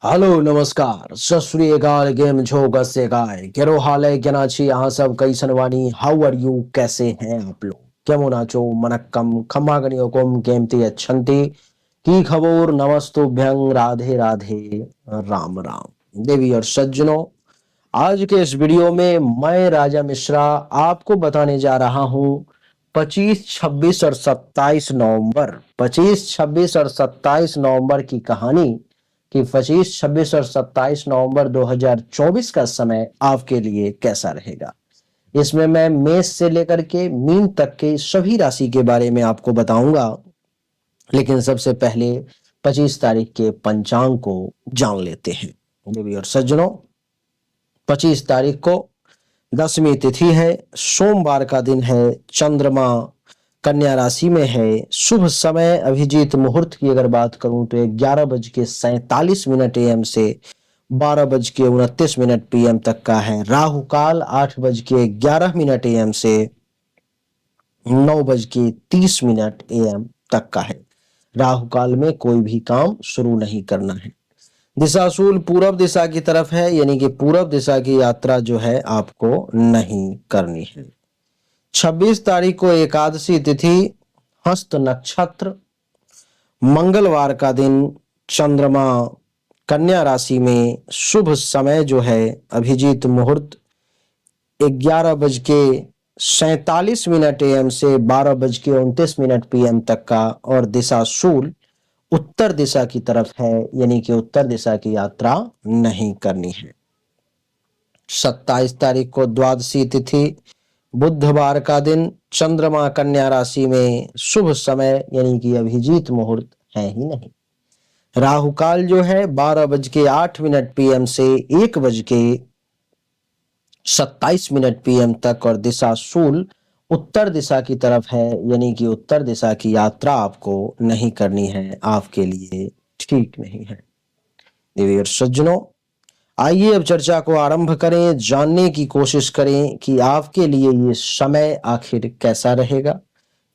Hello नमस्कार सत श्री अकाल गेम छो कसे काय केरो हाल है क्या छी यहाँ सब कई सनवानी हाउ आर यू कैसे हैं आप लोग केमो नाचो मनक्कम खम्मा गणियो कोम केमती अच्छंती की खबर नमस्तुभ्यं राधे राधे राम राम देवी और सज्जनों। आज के इस वीडियो में मैं राजा मिश्रा आपको बताने जा रहा हूं 25, 26 और 27 नवंबर 25, 26 और 27 नवंबर की कहानी कि 25, 26 और 27 नवंबर 2024 का समय आपके लिए कैसा रहेगा। इसमें मैं मेष से लेकर के मीन तक के सभी राशि के बारे में आपको बताऊंगा, लेकिन सबसे पहले 25 तारीख के पंचांग को जान लेते हैं। देवी और सज्जनों, 25 तारीख को दसवीं तिथि है, सोमवार का दिन है, चंद्रमा कन्या राशि में है। शुभ समय अभिजीत मुहूर्त की अगर बात करूं तो 11:47 AM से 12:29 PM तक का है। राहु काल 8:11 AM से 9:30 AM तक का है। राहु काल में कोई भी काम शुरू नहीं करना है। दिशाशूल पूर्व दिशा की तरफ है, यानी कि पूर्व दिशा की यात्रा जो है आपको नहीं करनी है। 26 तारीख को एकादशी तिथि, हस्त नक्षत्र, मंगलवार का दिन, चंद्रमा कन्या राशि में। शुभ समय जो है अभिजीत मुहूर्त 11:47 AM से 12:29 PM तक का, और दिशाशूल उत्तर दिशा की तरफ है, यानी कि उत्तर दिशा की यात्रा नहीं करनी है। 27 तारीख को द्वादशी तिथि, बुधवार का दिन, चंद्रमा कन्या राशि में। शुभ समय यानी कि अभिजीत मुहूर्त है ही नहीं। राहु काल जो है 12:08 PM से 1:27 PM तक, और दिशाशूल उत्तर दिशा की तरफ है, यानी कि उत्तर दिशा की यात्रा आपको नहीं करनी है, आपके लिए ठीक नहीं है। देवी और सज्जनों, आइए अब चर्चा को आरंभ करें, जानने की कोशिश करें कि आपके लिए ये समय आखिर कैसा रहेगा,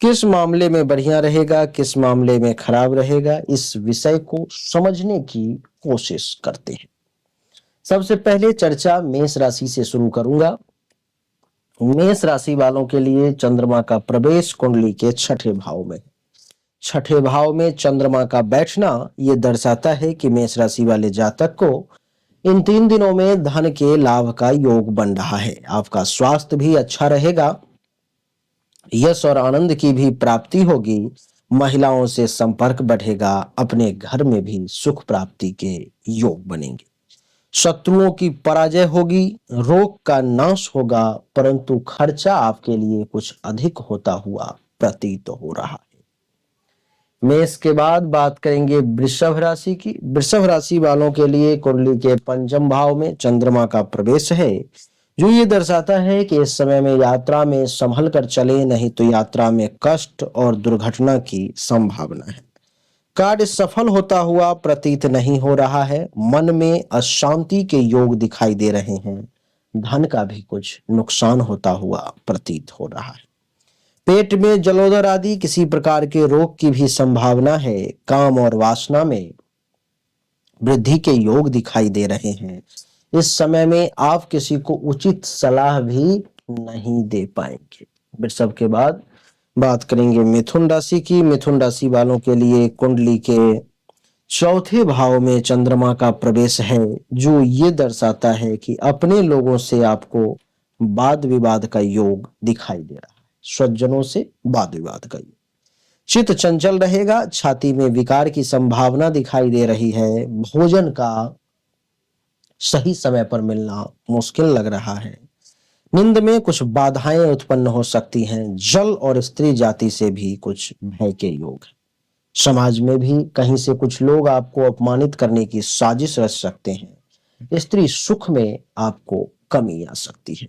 किस मामले में बढ़िया रहेगा, किस मामले में खराब रहेगा। इस विषय को समझने की कोशिश करते हैं। सबसे पहले चर्चा मेष राशि से शुरू करूंगा। मेष राशि वालों के लिए चंद्रमा का प्रवेश कुंडली के छठे भाव में। छठे भाव में चंद्रमा का बैठना यह दर्शाता है कि मेष राशि वाले जातक को इन 3 दिनों में धन के लाभ का योग बन रहा है। आपका स्वास्थ्य भी अच्छा रहेगा, यश और आनंद की भी प्राप्ति होगी, महिलाओं से संपर्क बढ़ेगा, अपने घर में भी सुख प्राप्ति के योग बनेंगे। शत्रुओं की पराजय होगी, रोग का नाश होगा, परंतु खर्चा आपके लिए कुछ अधिक होता हुआ प्रतीत हो रहा है। मेष के बाद बात करेंगे वृषभ राशि की। वृषभ राशि वालों के लिए कुंडली के पंचम भाव में चंद्रमा का प्रवेश है, जो ये दर्शाता है कि इस समय में यात्रा में संभल कर चले, नहीं तो यात्रा में कष्ट और दुर्घटना की संभावना है। कार्य सफल होता हुआ प्रतीत नहीं हो रहा है, मन में अशांति के योग दिखाई दे रहे हैं, धन का भी कुछ नुकसान होता हुआ प्रतीत हो रहा है। पेट में जलोदर आदि किसी प्रकार के रोग की भी संभावना है। काम और वासना में वृद्धि के योग दिखाई दे रहे हैं। इस समय में आप किसी को उचित सलाह भी नहीं दे पाएंगे। वृषभ के बाद बात करेंगे मिथुन राशि की। मिथुन राशि वालों के लिए कुंडली के चौथे भाव में चंद्रमा का प्रवेश है, जो ये दर्शाता है कि अपने लोगों से आपको वाद विवाद का योग दिखाई दे रहा है। स्वजनों से वाद विवाद का योग। चित्त चंचल रहेगा, छाती में विकार की संभावना दिखाई दे रही है। भोजन का सही समय पर मिलना मुश्किल लग रहा है। नींद में कुछ बाधाएं उत्पन्न हो सकती हैं। जल और स्त्री जाति से भी कुछ भय के योग है। समाज में भी कहीं से कुछ लोग आपको अपमानित करने की साजिश रच सकते हैं। स्त्री सुख में आपको कमी आ सकती है।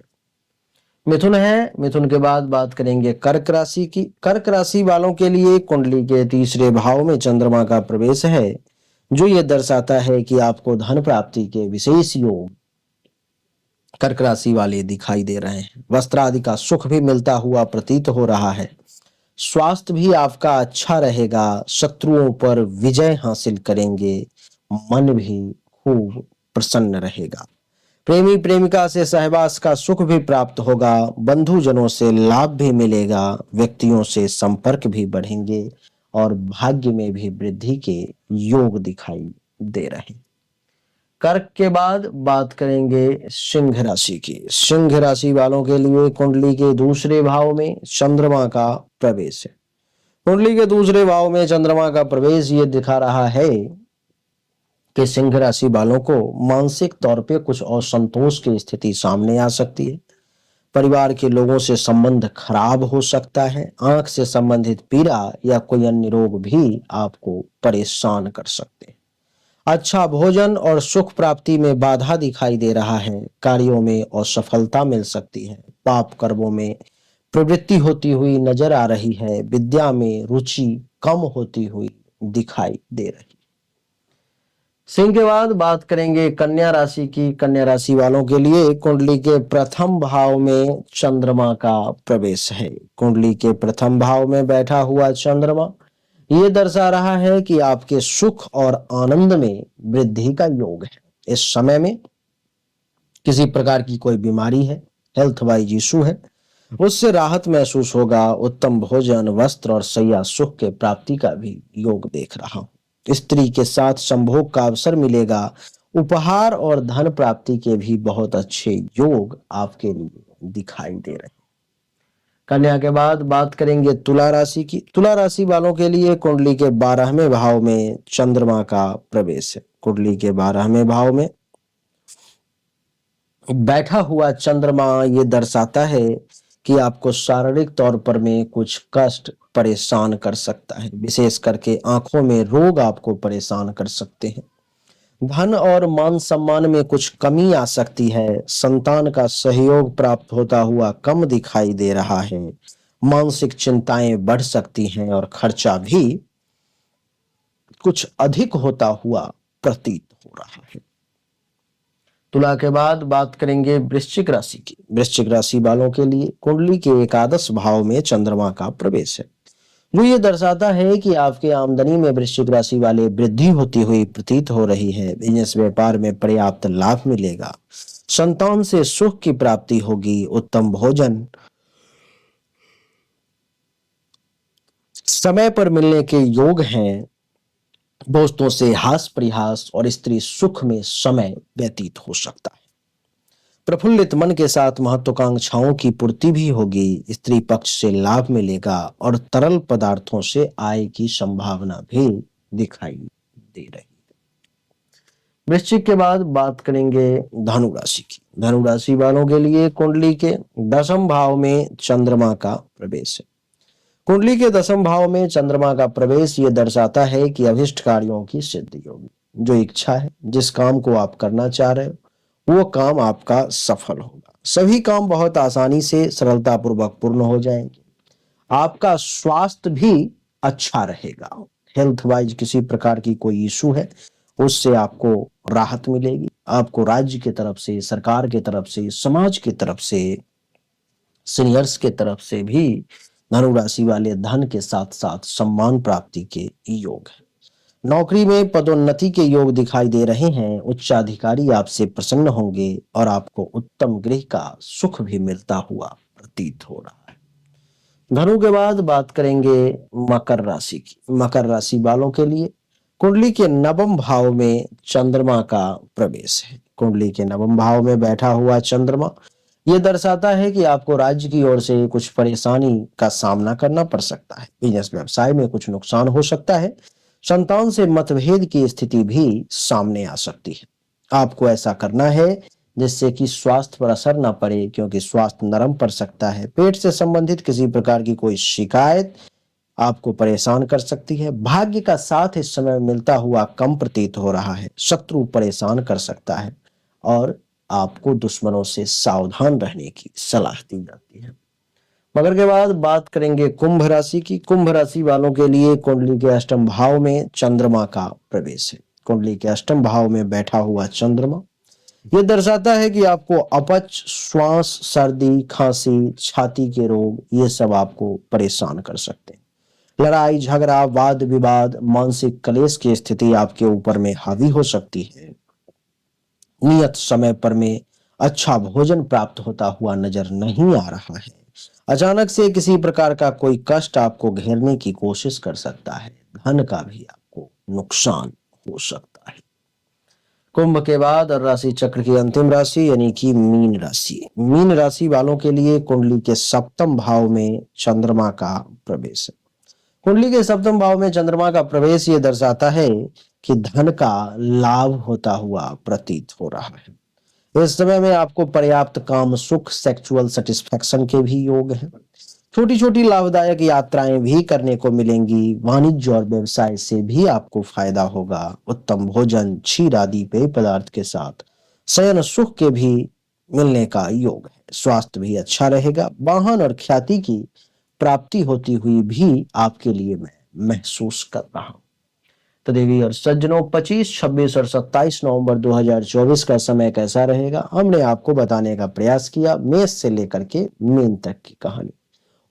मिथुन है। मिथुन के बाद बात करेंगे कर्क राशि की। कर्क राशि वालों के लिए कुंडली के तीसरे भाव में चंद्रमा का प्रवेश है, जो ये दर्शाता है कि आपको धन प्राप्ति के विशेष योग कर्क राशि वाले दिखाई दे रहे हैं। वस्त्र आदि का सुख भी मिलता हुआ प्रतीत हो रहा है। स्वास्थ्य भी आपका अच्छा रहेगा, शत्रुओं पर विजय हासिल करेंगे, मन भी खूब प्रसन्न रहेगा। प्रेमी प्रेमिका से सहवास का सुख भी प्राप्त होगा, बंधुजनों से लाभ भी मिलेगा, व्यक्तियों से संपर्क भी बढ़ेंगे और भाग्य में भी वृद्धि के योग दिखाई दे रहे हैं। कर्क के बाद बात करेंगे सिंह राशि की। सिंह राशि वालों के लिए कुंडली के दूसरे भाव में चंद्रमा का प्रवेश है। कुंडली के दूसरे भाव में चंद्रमा का प्रवेश ये दिखा रहा है कि सिंह राशि वालों को मानसिक तौर पे कुछ असंतोष की स्थिति सामने आ सकती है। परिवार के लोगों से संबंध खराब हो सकता है। आंख से संबंधित पीड़ा या कोई अन्य रोग भी आपको परेशान कर सकते हैं। अच्छा भोजन और सुख प्राप्ति में बाधा दिखाई दे रहा है। कार्यों में असफलता मिल सकती है। पाप कर्मों में प्रवृत्ति होती हुई नजर आ रही है। विद्या में रुचि कम होती हुई दिखाई दे रही है। सिंह के बाद बात करेंगे कन्या राशि की। कन्या राशि वालों के लिए कुंडली के प्रथम भाव में चंद्रमा का प्रवेश है। कुंडली के प्रथम भाव में बैठा हुआ चंद्रमा ये दर्शा रहा है कि आपके सुख और आनंद में वृद्धि का योग है। इस समय में किसी प्रकार की कोई बीमारी है, हेल्थ वाइज इशू है, उससे राहत महसूस होगा। उत्तम भोजन, वस्त्र और शैया सुख के प्राप्ति का भी योग देख रहा हूं। स्त्री के साथ संभोग का अवसर मिलेगा। उपहार और धन प्राप्ति के भी बहुत अच्छे योग आपके लिए दिखाई दे रहे हैं। कन्या के बाद बात करेंगे तुला राशि की। तुला राशि वालों के लिए कुंडली के 12वें भाव में चंद्रमा का प्रवेश है। कुंडली के 12वें भाव में बैठा हुआ चंद्रमा ये दर्शाता है कि आपको शारीरिक तौर पर में कुछ कष्ट परेशान कर सकता है। विशेष करके आंखों में रोग आपको परेशान कर सकते हैं। धन और मान सम्मान में कुछ कमी आ सकती है। संतान का सहयोग प्राप्त होता हुआ कम दिखाई दे रहा है। मानसिक चिंताएं बढ़ सकती हैं और खर्चा भी कुछ अधिक होता हुआ प्रतीत हो रहा है। तुला के बाद बात करेंगे वृश्चिक राशि की। वृश्चिक राशि वालों के लिए कुंडली के एकादश भाव में चंद्रमा का प्रवेश है, जो ये दर्शाता है कि आपके आमदनी में वृश्चिक राशि वाले वृद्धि होती हुई प्रतीत हो रही है। बिजनेस व्यापार में पर्याप्त लाभ मिलेगा। संतान से सुख की प्राप्ति होगी। उत्तम भोजन समय पर मिलने के योग हैं। दोस्तों से हास परिहास और स्त्री सुख में समय व्यतीत हो सकता है। प्रफुल्लित मन के साथ महत्वाकांक्षाओं की पूर्ति भी होगी। स्त्री पक्ष से लाभ मिलेगा और तरल पदार्थों से आय की संभावना भी दिखाई दे रही है। वृश्चिक के बाद बात करेंगे धनु राशि की। धनु राशि वालों के लिए कुंडली के 10वें भाव में चंद्रमा का प्रवेश है। कुंडली के 10वें भाव में चंद्रमा का प्रवेश ये दर्शाता है कि अभिष्ट कार्यों की सिद्धि होगी। जो इच्छा है, जिस काम को आप करना चाह रहे हो, वो काम आपका सफल होगा। सभी काम बहुत आसानी से सरलता पूर्वक पूर्ण हो जाएंगे। आपका स्वास्थ्य भी अच्छा रहेगा। हेल्थ वाइज किसी प्रकार की कोई इशू है, उससे आपको राहत मिलेगी। आपको राज्य की तरफ से, सरकार की तरफ से, समाज की तरफ से, सीनियर्स के तरफ से भी धनु राशि वाले धन के साथ साथ सम्मान प्राप्ति के योग है। नौकरी में पदोन्नति के योग दिखाई दे रहे हैं। उच्चाधिकारी आपसे प्रसन्न होंगे और आपको उत्तम गृह का सुख भी मिलता हुआ प्रतीत हो रहा है। धनु के बाद बात करेंगे मकर राशि की। मकर राशि वालों के लिए कुंडली के 9वें भाव में चंद्रमा का प्रवेश है। कुंडली के 9वें भाव में बैठा हुआ चंद्रमा ये दर्शाता है कि आपको राज्य की ओर से कुछ परेशानी का सामना करना पड़ सकता है। बिजनेस व्यवसाय में कुछ नुकसान हो सकता है। संतान से मतभेद की स्थिति भी सामने आ सकती है। आपको ऐसा करना है जिससे कि स्वास्थ्य पर असर ना पड़े, क्योंकि स्वास्थ्य नरम पड़ सकता है। पेट से संबंधित किसी प्रकार की कोई शिकायत आपको परेशान कर सकती है। भाग्य का साथ इस समय मिलता हुआ कम प्रतीत हो रहा है। शत्रु परेशान कर सकता है और आपको दुश्मनों से सावधान रहने की सलाह दी जाती है। मकर के बाद बात करेंगे कुंभ राशि की। कुंभ राशि वालों के लिए कुंडली के 8वें भाव में चंद्रमा का प्रवेश है। कुंडली के 8वें भाव में बैठा हुआ चंद्रमा यह दर्शाता है कि आपको अपच, श्वास, सर्दी, खांसी, छाती के रोग ये सब आपको परेशान कर सकते हैं। लड़ाई झगड़ा, वाद विवाद, मानसिक कलेश की स्थिति आपके ऊपर में हावी हो सकती है। नियत समय पर में अच्छा भोजन प्राप्त होता हुआ नजर नहीं आ रहा है। अचानक से किसी प्रकार का कोई कष्ट आपको घेरने की कोशिश कर सकता है। धन का भी आपको नुकसान हो सकता है। कुंभ के बाद राशि चक्र की अंतिम राशि यानी कि मीन राशि। मीन राशि वालों के लिए कुंडली के सप्तम भाव में चंद्रमा का प्रवेश है। कुंडली के सप्तम भाव में चंद्रमा का प्रवेश ये दर्शाता है कि धन का लाभ होता हुआ प्रतीत हो रहा है। इस समय में आपको पर्याप्त काम सुख सेक्सुअल सेटिस्फेक्शन के भी योग हैं। छोटी छोटी लाभदायक यात्राएं भी करने को मिलेंगी। वाणिज्य और व्यवसाय से भी आपको फायदा होगा। उत्तम भोजन क्षीर आदि पेय पदार्थ के साथ शयन सुख के भी मिलने का योग है। स्वास्थ्य भी अच्छा रहेगा। वाहन और ख्याति की प्राप्ति होती हुई भी आपके लिए मैं महसूस कर रहा हूं। तो देवी और सज्जनों 25, 26 और 27 नवंबर 2024 का समय कैसा रहेगा हमने आपको बताने का प्रयास किया। मेष से लेकर के मीन तक की कहानी।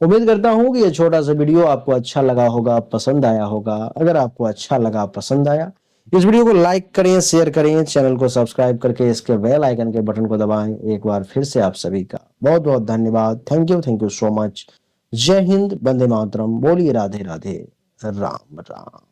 उम्मीद करता हूं कि ये छोटा सा वीडियो आपको अच्छा लगा होगा, पसंद आया होगा। अगर आपको अच्छा लगा, पसंद आया, इस वीडियो को लाइक करें, शेयर करें, चैनल को सब्सक्राइब करके इसके बेल आइकन के बटन को दबाएं। एक बार फिर से आप सभी का बहुत बहुत धन्यवाद। Thank you so much. जय हिंद, वंदे मातरम, बोलिए राधे राधे, राम राम।